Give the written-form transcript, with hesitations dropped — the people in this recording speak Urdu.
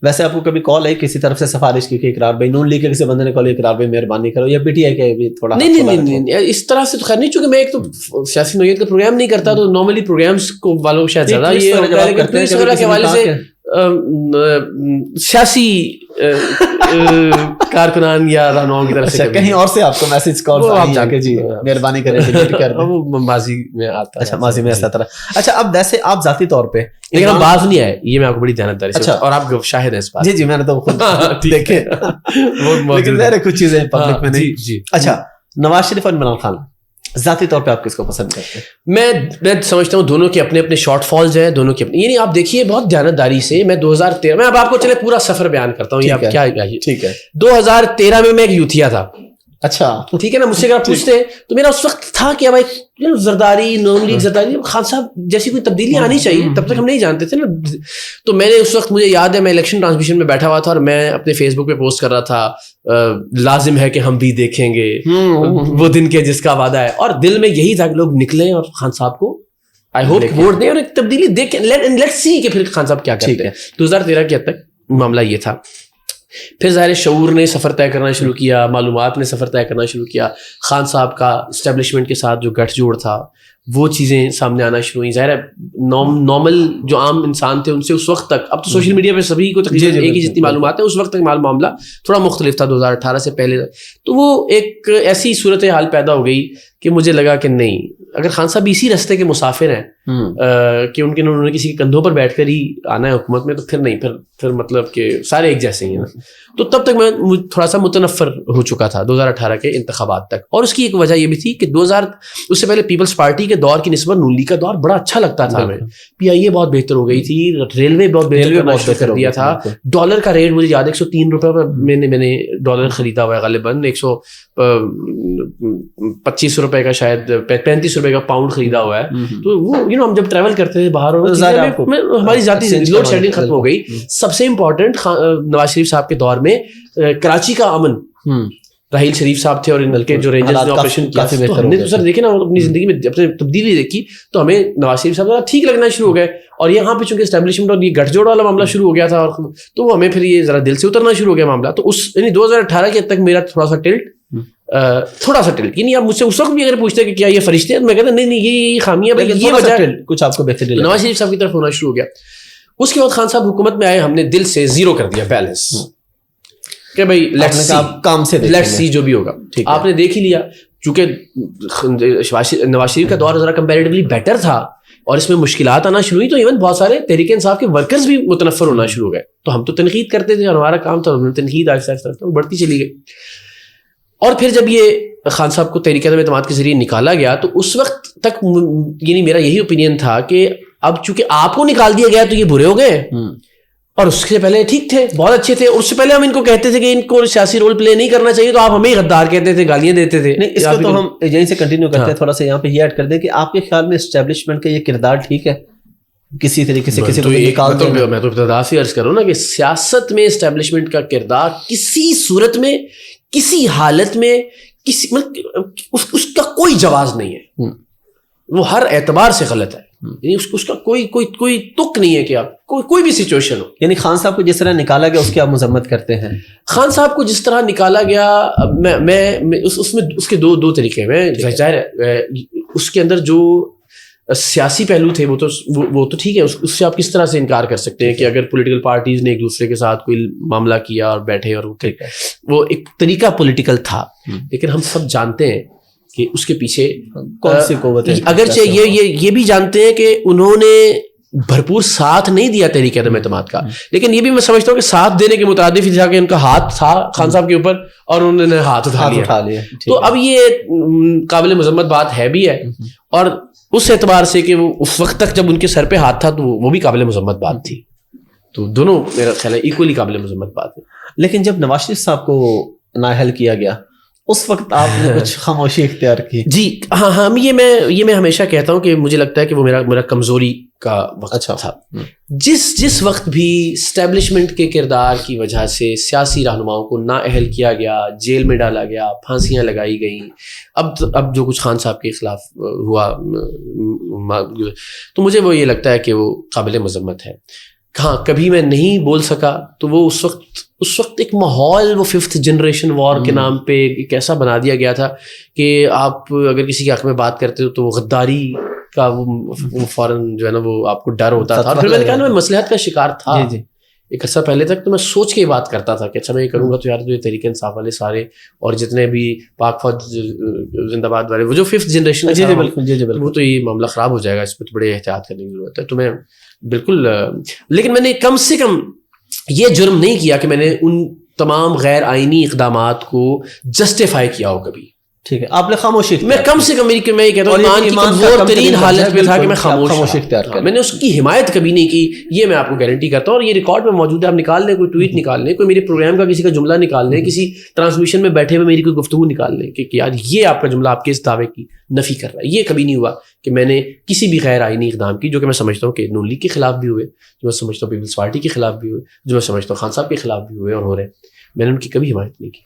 ویسے آپ کو کبھی کال ہے کسی طرف سے سفارش کی کہ اقرار بھائی نون لیگ کے کسی بندے نے کال اقرار بھائی مہربانی کرو, یا پی ٹی آئی کے بھی تھوڑا؟ نہیں اس طرح سے تو خیر نہیں, چونکہ میں ایک تو سیاسی نوعیت کا پروگرام نہیں کرتا, تو نارملی پروگرامس کو والوں شاید زیادہ یہ ہوتا ہے, لیکن اس طرح کے حوالے سے سیاسی کارکنان یا رہنماؤں کی طرف سے کہیں اور سے آپ کو میسج کال آپ جا کے جی مہربانی کریں وہ ماضی میں آتا ہے. اچھا ماضی میں ایسا طرح. اچھا اب ویسے آپ ذاتی طور پہ, لیکن ہم باز نہیں آئے, یہ میں آپ کو بڑی دیانتداری سے, اور آپ شاہد ہیں اس بات. جی جی میں نے تو خود دیکھے, لیکن کچھ چیزیں پبلک میں نہیں. جی اچھا نواز شریف اور عمران خان ذاتی طور پہ آپ کس کو پسند کرتے ہیں؟ میں سمجھتا ہوں دونوں کے اپنے اپنے شارٹ فالز ہیں, دونوں کے اپنے, یعنی آپ دیکھیے بہت دیانتداری سے, میں 2013 میں اب آپ کو چلے پورا سفر بیان کرتا ہوں, یہ آپ کیا ٹھیک ہے. 2013 میں ایک یوتھیا تھا, اچھا ٹھیک ہے نا, مجھ سے اگر پوچھتے تو میرا اس وقت تھا کہ بھائی زرداری نون لیگ زرداری خان صاحب جیسی کوئی تبدیلی آنی چاہیے, تب تک ہم نہیں جانتے تھے نا. تو میں نے اس وقت, مجھے یاد ہے میں الیکشن ٹرانسمیشن میں بیٹھا ہوا تھا اور میں اپنے فیس بک پہ پوسٹ کر رہا تھا لازم ہے کہ ہم بھی دیکھیں گے وہ دن کے جس کا وعدہ ہے, اور دل میں یہی تھا کہ لوگ نکلیں اور خان صاحب کو آئی ہوپ ووٹ دیں اور ایک تبدیلی دیکھیں, لیٹس سی کہ پھر خان صاحب کیا کرتے ہیں. 2013 کی حد تک معاملہ یہ تھا. پھر ظاہر شعور نے سفر طے کرنا شروع کیا, معلومات نے سفر طے کرنا شروع کیا, خان صاحب کا اسٹیبلشمنٹ کے ساتھ جو گٹھ جوڑ تھا وہ چیزیں سامنے آنا شروع ہوئی. ظاہر ہے نارمل جو عام انسان تھے ان سے اس وقت تک, اب تو سوشل میڈیا پہ سبھی کو تقریباً ایک ہی جتنی معلومات ہیں, اس وقت تک معاملہ تھوڑا مختلف تھا 2018 سے پہلے. تو وہ ایک ایسی صورتحال پیدا ہو گئی کہ مجھے لگا کہ نہیں, اگر خان صاحب اسی راستے کے مسافر ہیں کہ انہوں نے کسی کے کندھوں پر بیٹھ کر ہی آنا ہے حکومت میں, تو پھر نہیں, پھر مطلب کہ سارے ایک جیسے ہی ہیں. تو تب تک میں تھوڑا سا متنفر ہو چکا تھا 2018 کے انتخابات تک. اور اس کی ایک وجہ یہ بھی تھی کہ اس سے پہلے پیپلز پارٹی کے دور کی نسبت نون لیگ کا دور بڑا اچھا لگتا تھا ہمیں. پی آئی اے بہت بہتر ہو گئی تھی, ریلوے بہت بہتر کر دیا تھا, ڈالر کا ریٹ مجھے یاد 103 روپے پر میں نے ڈالر خریدا ہوا ہے غالباً, 125 روپے کا شاید 35 روپے کا پاؤنڈ خریدا ہوا ہے. تو وہ ہم جب ٹریول کرتے تھے باہر, ہماری ذاتی لوڈ شیڈنگ ختم ہو گئی. سب سے امپورٹنٹ نواز شریف صاحب کے دور میں کراچی کا امن, راحیل شریف صاحب تھے اور ان کے جو رینجرز نے آپریشن کیا, تو ہم نے سر دیکھے نا اپنی زندگی میں اپنے تبدیلی دیکھی, تو ہمیں نواز شریف صاحب ٹھیک لگنا شروع ہو گئے. اور یہاں پہ چونکہ اسٹیبلشمنٹ اور یہ گٹھ جوڑ والا معاملہ شروع ہو گیا تھا, اور تو وہ ہمیں پھر یہ ذرا دل سے اترنا شروع ہو گیا معاملہ. تو اس یعنی 2018 کے تک میرا تھوڑا سا ٹلٹ, یعنی آپ مجھ سے اس وقت بھی اگر پوچھتے کہ کیا یہ فرشتے ہیں, میں کہتا نہیں یہ خامیاں, یہ وجہ کچھ آپ کو بہتر نواز شریف صاحب کی طرف ہونا شروع ہو گیا. اس کے بعد خان صاحب حکومت میں آئے, ہم نے دل سے زیرو کر دیا بیلنس کہ بھائی لیٹس سی جو بھی ہوگا. آپ نے دیکھ ہی لیا, چونکہ نواز شریف کا دور ذرا کمپیریٹیولی بیٹر تھا اور اس میں مشکلات آنا شروع ہوئی, تو ایون بہت سارے تحریک انصاف کے ورکرز بھی متنفر ہونا شروع ہو گئے. تو ہم تو تنقید کرتے تھے اور ہمارا کام تھا, تنقید آہستہ آہستہ بڑھتی چلی گئی. اور پھر جب یہ خان صاحب کو تحریک عدم اعتماد کے ذریعے نکالا گیا, تو اس وقت تک یعنی میرا یہی اوپینین تھا کہ اب چونکہ آپ کو نکال دیا گیا تو یہ برے ہو گئے, اور اس سے پہلے ٹھیک تھے, بہت اچھے تھے. اس سے پہلے ہم ان کو کہتے تھے کہ ان کو سیاسی رول پلے نہیں کرنا چاہیے, تو آپ ہمیں غدار کہتے تھے, گالیاں دیتے تھے. اس کو تو ہم یہیں سے کنٹینیو کرتے ہیں, تھوڑا سا یہاں پہ یہ ایڈ کر دیں کہ آپ کے خیال میں اسٹیبلشمنٹ کا یہ کردار ٹھیک ہے کسی طریقے سے کسی کو نکال دیں؟ میں تو ابتدا سے عرض کروں نا کہ سیاست میں اسٹیبلشمنٹ کا کردار کسی صورت میں, کسی حالت میں, اس کا کوئی جواز نہیں ہے, وہ ہر اعتبار سے غلط ہے. یعنی اس کا کوئی تک نہیں ہے کہ آپ کوئی بھی سچویشن ہو. یعنی خان صاحب کو جس طرح نکالا گیا اس کی آپ مذمت کرتے ہیں؟ خان صاحب کو جس طرح نکالا گیا, میں اس کے دو طریقے ہیں. ظاہر ہے اس کے اندر جو سیاسی پہلو تھے وہ تو ٹھیک ہے, اس سے آپ کس طرح سے انکار کر سکتے ہیں کہ اگر پولیٹیکل پارٹیز نے ایک دوسرے کے ساتھ کوئی معاملہ کیا اور بیٹھے, اور وہ ایک طریقہ پولیٹیکل تھا, لیکن ہم سب جانتے ہیں کہ اس کے پیچھے کون سی قوت ہے. اگرچہ یہ بھی جانتے ہیں کہ انہوں نے بھرپور ساتھ نہیں دیا تحریک عدم اعتماد کا, لیکن یہ بھی میں سمجھتا ہوں کہ ساتھ دینے کے مترادف ہی تھا کہ ان کا ہاتھ تھا خان صاحب کے اوپر اور انہوں نے ہاتھ اٹھا لیا. تو اب یہ قابل مذمت بات ہے بھی ہے, اور اس اعتبار سے کہ وہ اس وقت تک جب ان کے سر پہ ہاتھ تھا تو وہ بھی قابل مذمت بات تھی. تو دونوں میرا خیال ہے ایکولی قابل مذمت بات ہے. لیکن جب نواز شریف صاحب کو نااہل کیا گیا اس وقت آپ نے کچھ خاموشی اختیار کی. جی ہاں, یہ میں ہمیشہ کہتا ہوں کہ مجھے لگتا ہے کہ وہ میرا کمزوری کا وقت تھا. جس وقت بھی اسٹیبلشمنٹ کے کردار کی وجہ سے سیاسی رہنماؤں کو نااہل کیا گیا, جیل میں ڈالا گیا, پھانسیاں لگائی گئیں, اب جو کچھ خان صاحب کے خلاف ہوا, تو مجھے وہ یہ لگتا ہے کہ وہ قابل مذمت ہے. ہاں کبھی میں نہیں بول سکا تو وہ اس وقت ایک ماحول وہ 5th جنریشن وار کے نام پہ ایک ایسا بنا دیا گیا تھا کہ آپ اگر کسی کے حق میں بات کرتے ہو تو وہ غداری کا وہ فوراً جو ہے نا وہ آپ کو ڈر ہوتا تھا. اور پھر میں نے کہا نا میں مصلحت کا شکار تھا ایک عرصہ پہلے تک, تو میں سوچ کے بات کرتا تھا کہ اچھا میں یہ کروں گا تو یار جو تحریک انصاف والے سارے اور جتنے بھی پاک فوج زندہ باد والے وہ جو 5th جنریشن وہ تو یہ معاملہ خراب ہو جائے گا, اس پہ تو بڑے احتیاط کرنے کی ضرورت ہے. تو میں بالکل, لیکن میں نے کم سے کم یہ جرم نہیں کیا کہ میں نے ان تمام غیر آئینی اقدامات کو جسٹیفائی کیا ہو کبھی. ٹھیک ہے, آپ نے خاموشی, میں کم سے کم میں یہ کہتا ہوں ایمان کی کمزور ترین حالت میں تھا کہ میں خاموش اختیار کر, میں نے اس کی حمایت کبھی نہیں کی, یہ میں آپ کو گارنٹی کرتا ہوں. اور یہ ریکارڈ میں موجود ہے, آپ نکال لیں, کوئی ٹویٹ نکال لیں, کوئی میرے پروگرام کا کسی کا جملہ نکال لیں, کسی ٹرانسمیشن میں بیٹھے ہوئے میری کوئی گفتگو نکال لیں کہ یار یہ آپ کا جملہ آپ کے اس دعوے کی نفی کر رہا ہے. یہ کبھی نہیں ہوا کہ میں نے کسی بھی غیر آئینی اقدام کی, جو کہ میں سمجھتا ہوں کہ نون لیگ کے خلاف بھی ہوئے, جو میں سمجھتا ہوں پیپلز پارٹی کے خلاف بھی ہوئے, جو میں سمجھتا ہوں خان صاحب کے خلاف بھی ہوئے اور ہو رہے ہیں, میں نے ان کی کبھی حمایت نہیں کی.